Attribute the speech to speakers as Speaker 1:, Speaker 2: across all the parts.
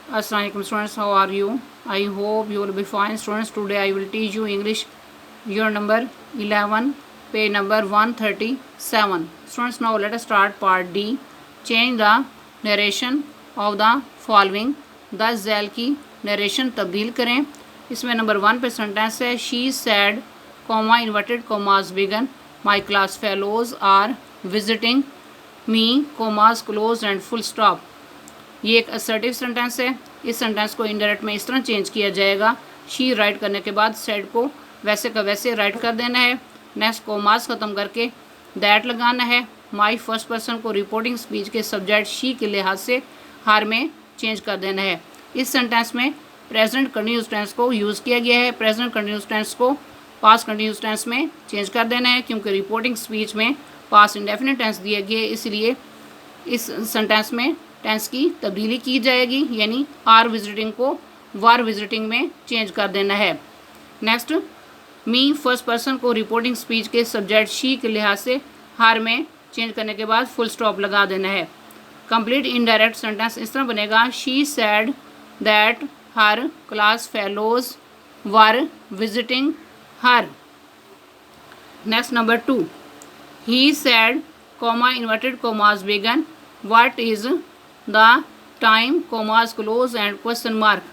Speaker 1: Assalamualaikum students, how are you? I hope you will be fine students. Today I will teach you English year number 11, page number 137. Students, now let us start part D. Change the narration of the following. 10 Zail की narration तब्दील करें. इसमें number 1 पे sentence है she said comma inverted commas begin my class fellows are visiting me commas close and full stop. ये एक assertive sentence है. इस सेंटेंस को इनडायरेक्ट में इस तरह चेंज किया जाएगा. शी राइट करने के बाद सेड को वैसे का वैसे राइट कर देना है. नेक्स्ट कोमास ख़त्म करके दैट लगाना है. माई फर्स्ट पर्सन को रिपोर्टिंग स्पीच के सब्जेक्ट शी के लिहाज से हार में चेंज कर देना है. इस सेंटेंस में प्रेजेंट कंटिन्यूस टेंस को यूज़ किया गया है. प्रेजेंट कंटिन्यूस टेंस को पास्ट कंटिन्यूस टेंस में चेंज कर देना है क्योंकि रिपोर्टिंग स्पीच में पास्ट इंडेफिनिट टेंस दिया गया है. इसलिए इस सेंटेंस में टेंस की तब्दीली की जाएगी, यानी आर विजिटिंग को वार विजिटिंग में चेंज कर देना है. नेक्स्ट, मी फर्स्ट पर्सन को रिपोर्टिंग स्पीच के सब्जेक्ट शी के लिहाज से हार में चेंज करने के बाद फुल स्टॉप लगा देना है. कंप्लीट इनडायरेक्ट सेंटेंस इस तरह बनेगा she said that her class fellows were visiting her. Next number 2, he said comma inverted commas begin what is the time commas close and question mark.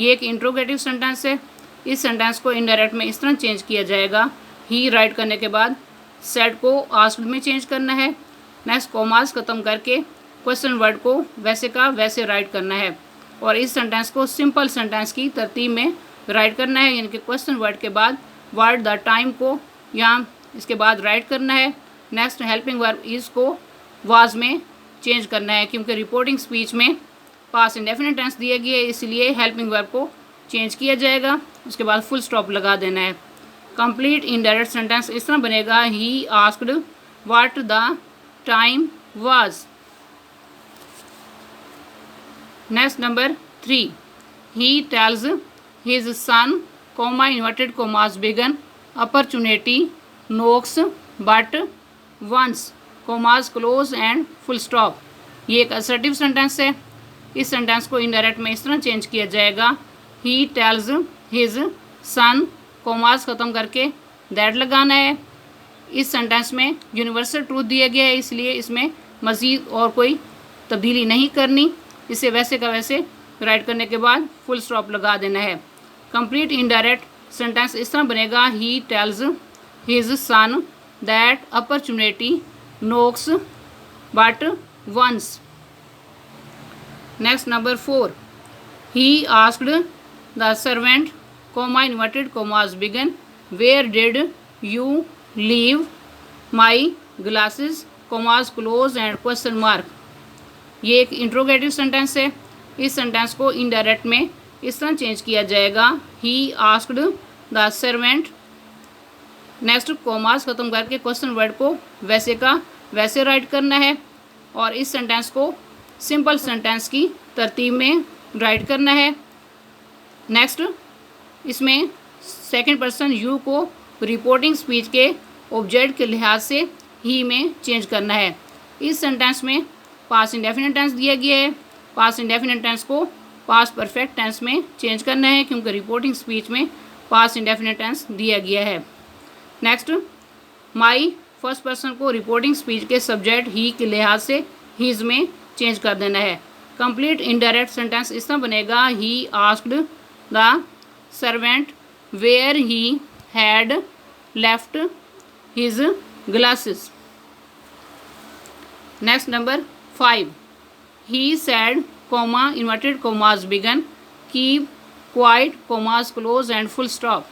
Speaker 1: ये एक interrogative sentence है. इस sentence को indirect में इस तरह चेंज किया जाएगा. ही राइट करने के बाद सेड को आस्क्ड में चेंज करना है. नेक्स्ट कॉमास ख़त्म करके क्वेश्चन वर्ड को वैसे का वैसे राइट करना है और इस सेंटेंस को सिंपल सेंटेंस की तरतीब में राइट करना है, यानी कि क्वेश्चन वर्ड के बाद वर्ड द टाइम को यहाँ इसके बाद राइट करना है. नेक्स्ट हेल्पिंग वर्ब इज़ को वाज में चेंज करना है क्योंकि रिपोर्टिंग स्पीच में पास इंडेफिनिट टेंस दिया गया है, इसलिए हेल्पिंग वर्ब को चेंज किया जाएगा. उसके बाद फुल स्टॉप लगा देना है. कंप्लीट इनडायरेक्ट सेंटेंस इस तरह बनेगा he asked what the time was. Next number 3, he tells his son comma inverted commas begin opportunity knocks but once commas close and full stop. ये एक असर्टिव सेंटेंस है. इस सेंटेंस को indirect में इस तरह चेंज किया जाएगा ही टेल्स हिज सन कॉमास ख़त्म करके दैट लगाना है. इस सेंटेंस में यूनिवर्सल ट्रूथ दिया गया है, इसलिए इसमें मज़ीद और कोई तब्दीली नहीं करनी. इसे वैसे का वैसे राइट करने के बाद फुल स्टॉप लगा देना है. कंप्लीट इनडायरेक्ट सेंटेंस इस तरह बनेगा ही tells his sun that opportunity knocks but once. Next number 4, he asked the servant comma inverted commas began where did you leave my glasses commas close and question mark. ये एक interrogative sentence है. इस sentence को indirect में इस तरह change किया जाएगा ही asked the servant. Next commas ख़त्म करके क्वेश्चन वर्ड को वैसे का वैसे राइट करना है और इस सेंटेंस को सिंपल सेंटेंस की तरतीब में राइट करना है. नेक्स्ट, इसमें सेकंड पर्सन यू को रिपोर्टिंग स्पीच के ऑब्जेक्ट के लिहाज से ही में चेंज करना है. इस सेंटेंस में पास्ट इंडेफिनिट टेंस दिया गया है. पास्ट इंडेफिनिट टेंस को पास्ट परफेक्ट टेंस में चेंज करना है क्योंकि रिपोर्टिंग स्पीच में पास्ट इंडेफिनिट टेंस दिया गया है. नेक्स्ट, माई फर्स्ट पर्सन को रिपोर्टिंग स्पीच के सब्जेक्ट ही के लिहाज से हीज में चेंज कर देना है. कंप्लीट इनडायरेक्ट सेंटेंस इस तरह बनेगा he asked the servant where he had left his glasses. Next number 5, he said comma inverted commas begin keep quiet commas close and full stop.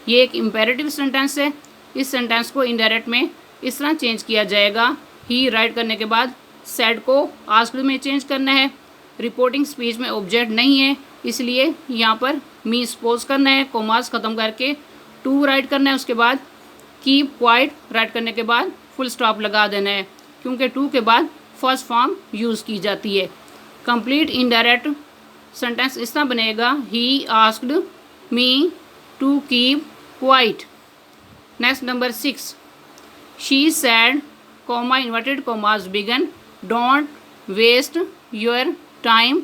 Speaker 1: ये एक इम्पेरेटिव सेंटेंस है. इस सेंटेंस को indirect में इस तरह चेंज किया जाएगा ही राइट करने के बाद सैड को आस्क्ड में चेंज करना है. रिपोर्टिंग स्पीच में ऑब्जेक्ट नहीं है, इसलिए यहाँ पर मी सपोज करना है. कॉमास ख़त्म करके टू राइट करना है. उसके बाद कीप क्वाइट राइट करने के बाद फुल स्टॉप लगा देना है क्योंकि टू के बाद फर्स्ट फॉर्म यूज़ की जाती है. कंप्लीट इनडायरेक्ट सेंटेंस इस तरह बनेगा he asked me to keep quiet. Next number 6, she said comma inverted commas begin don't waste your time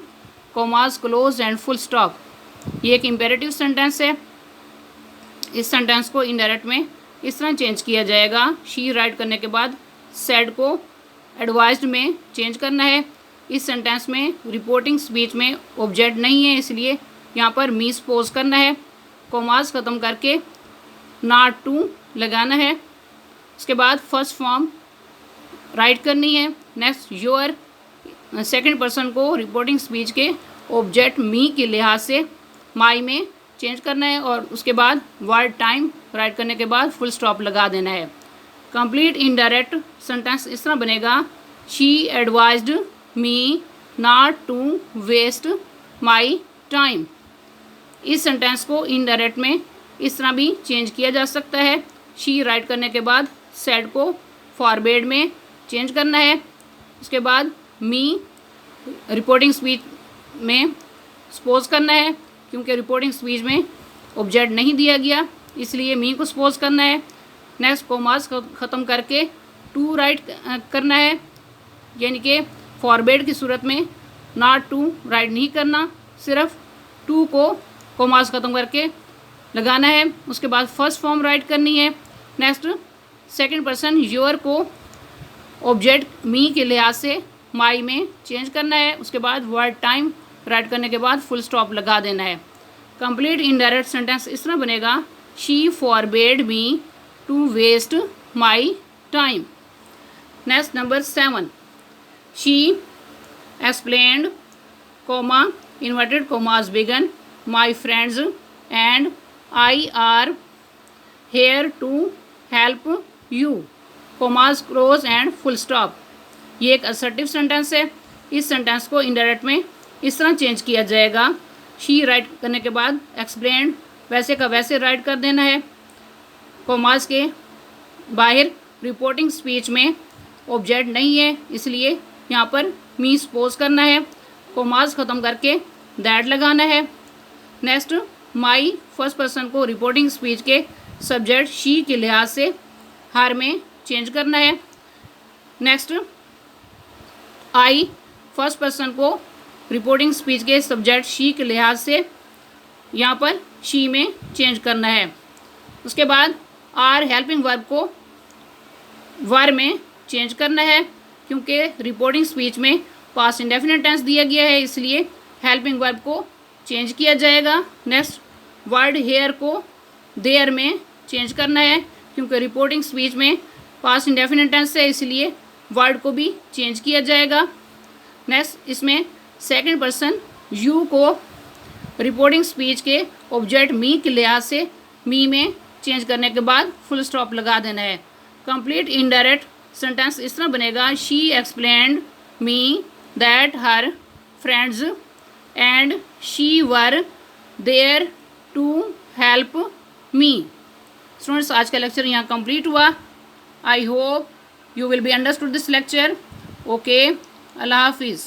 Speaker 1: commas close and full stop. ये एक इम्पेरेटिव सेंटेंस है। इस सेंटेंस को इनडायरेक्ट में इस तरह चेंज किया जाएगा, शी राइट करने के बाद सेड को एडवाइज्ड में चेंज करना है। इस सेंटेंस में रिपोर्टिंग स्पीच में ऑब्जेक्ट नहीं है, इसलिए यहाँ पर मी सपोज करना है। कॉमास ख़त्म करके नॉट टू लगाना है। उसके बाद फर्स्ट फॉर्म राइट करनी है। नेक्स्ट योर सेकंड पर्सन को रिपोर्टिंग स्पीच के ऑब्जेक्ट मी के लिहाज से माई में चेंज करना है और उसके बाद वर्ड टाइम राइट करने के बाद फुल स्टॉप लगा देना है। कंप्लीट इनडायरेक्ट सेंटेंस इस तरह बनेगा, she advised me not to waste my time. इस सेंटेंस को इनडायरेक्ट में इस तरह भी चेंज किया जा सकता है, शी राइट करने के बाद सेड को फॉरवर्ड में चेंज करना है। उसके बाद मी रिपोर्टिंग स्पीच में सपोज करना है, क्योंकि रिपोर्टिंग स्पीच में ऑब्जेक्ट नहीं दिया गया इसलिए मी को सपोज करना है। नेक्स्ट कॉमास ख़त्म करके टू राइट करना है, यानी कि फॉरवर्ड की सूरत में नॉट टू राइट नहीं करना, सिर्फ टू को कॉमास ख़त्म करके लगाना है। उसके बाद फर्स्ट फॉर्म राइट करनी है। नेक्स्ट सेकंड पर्सन योर को ऑब्जेक्ट मी के लिहाज से माई में चेंज करना है। उसके बाद वर्ड टाइम राइट करने के बाद फुल स्टॉप लगा देना है। कंप्लीट इनडायरेक्ट सेंटेंस इस तरह बनेगा, she forbade me to waste my time. Next number 7, she explained comma inverted commas begin my friends and I are here to help you, commas close and full stop. ये एक assertive sentence है। इस sentence को indirect में इस तरह change किया जाएगा, शी राइट करने के बाद एक्सप्लेन वैसे का वैसे राइट कर देना है। कॉमास के बाहर रिपोर्टिंग स्पीच में ऑब्जेक्ट नहीं है, इसलिए यहाँ पर मी सपोज करना है। कॉमास ख़त्म करके दैट लगाना है। नेक्स्ट माई फर्स्ट पर्सन को रिपोर्टिंग स्पीच के सब्जेक्ट शी के लिहाज से हर में चेंज करना है। नेक्स्ट आई फर्स्ट पर्सन को रिपोर्टिंग स्पीच के सब्जेक्ट शी के लिहाज से यहाँ पर शी में चेंज करना है। उसके बाद आर हेल्पिंग वर्ब को वर में चेंज करना है, क्योंकि रिपोर्टिंग स्पीच में पास्ट इंडेफिनिट टेंस दिया गया है, इसलिए हेल्पिंग वर्ब को चेंज किया जाएगा। नेक्स्ट वर्ड हेयर को देयर में चेंज करना है, क्योंकि रिपोर्टिंग स्पीच में पास्ट इंडेफिनिट टेंस है, इसलिए वर्ड को भी चेंज किया जाएगा। नेक्स्ट इसमें सेकंड पर्सन यू को रिपोर्टिंग स्पीच के ऑब्जेक्ट मी के लिहाज से मी में चेंज करने के बाद फुल स्टॉप लगा देना है। कंप्लीट इनडायरेक्ट सेंटेंस इस तरह बनेगा, she explained me that her friends and she were there to help me. Students, आज का लेक्चर यहाँ कंप्लीट हुआ। I hope you will be understood this lecture. Okay, Allah Hafiz.